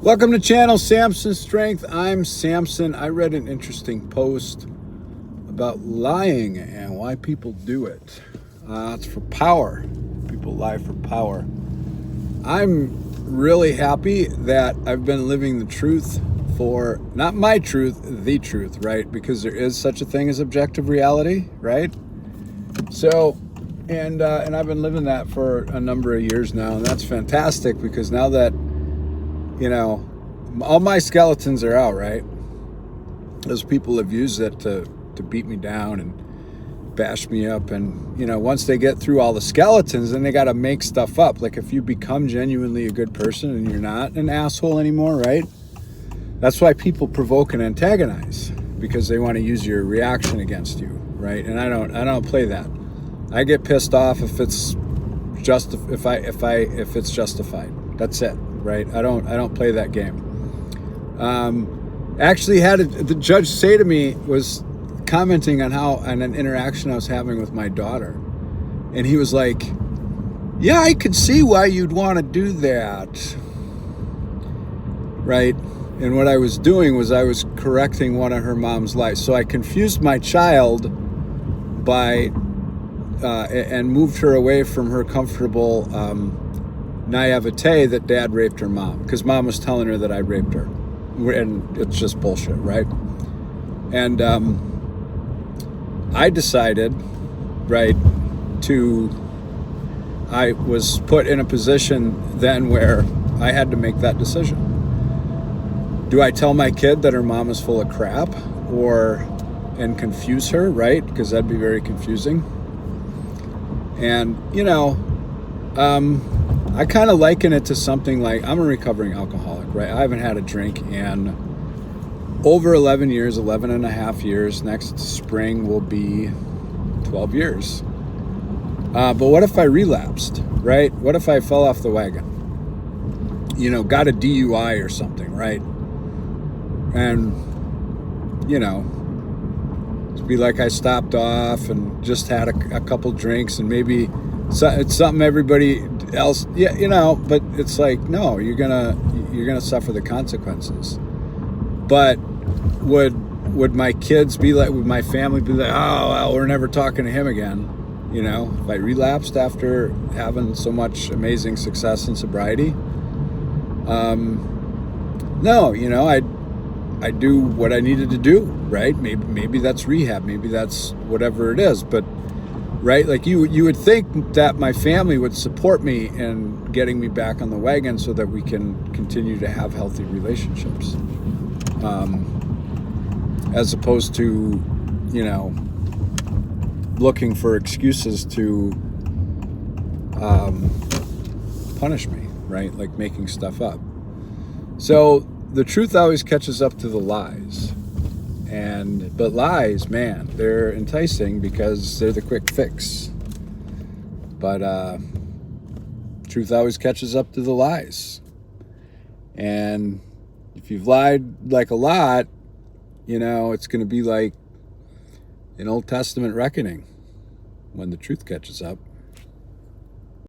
Welcome to channel Samson Strength. I'm Samson. I read an interesting post about lying and why people do it. It's for power. People lie for power. I'm really happy that I've been living the truth for, not my truth, the truth, right? Because there is such a thing as objective reality, right? So, and I've been living that for a number of years now, and that's fantastic because now that all my skeletons are out, right? Those people have used it to beat me down and bash me up. And, once they get through all the skeletons, then they got to make stuff up. Like if you become genuinely a good person and you're not an asshole anymore, right? That's why people provoke and antagonize, because they want to use your reaction against you, right? And I don't play that. I get pissed off if it's if it's justified. That's it. Right? I don't play that game. Actually had the judge say to me, was commenting on an interaction I was having with my daughter. And he was like, yeah, I could see why you'd want to do that. Right? And what I was doing was I was correcting one of her mom's lies. So I confused my child by and moved her away from her comfortable naivete that dad raped her mom, because mom was telling her that I raped her, and it's just bullshit, right? And I decided, right, I was put in a position then where I had to make that decision. Do I tell my kid that her mom is full of crap and confuse her, right? Because that'd be very confusing. And I kind of liken it to something like, I'm a recovering alcoholic, right? I haven't had a drink in over 11 and a half years. Next spring will be 12 years. But what if I relapsed, right? What if I fell off the wagon? Got a DUI or something, right? And, it'd be like I stopped off and just had a couple drinks, and maybe it's something everybody else, but it's like, no, you're gonna suffer the consequences. But would my kids be like, would my family be like, oh well, we're never talking to him again, if I relapsed after having so much amazing success in sobriety? No, I do what I needed to do, right? Maybe that's rehab, maybe that's whatever it is, but right, like you would think that my family would support me in getting me back on the wagon so that we can continue to have healthy relationships, as opposed to looking for excuses to punish me, right? Like making stuff up. So the truth always catches up to the lies. But lies, man, they're enticing because they're the quick fix. But truth always catches up to the lies. And if you've lied like a lot, it's going to be like an Old Testament reckoning when the truth catches up.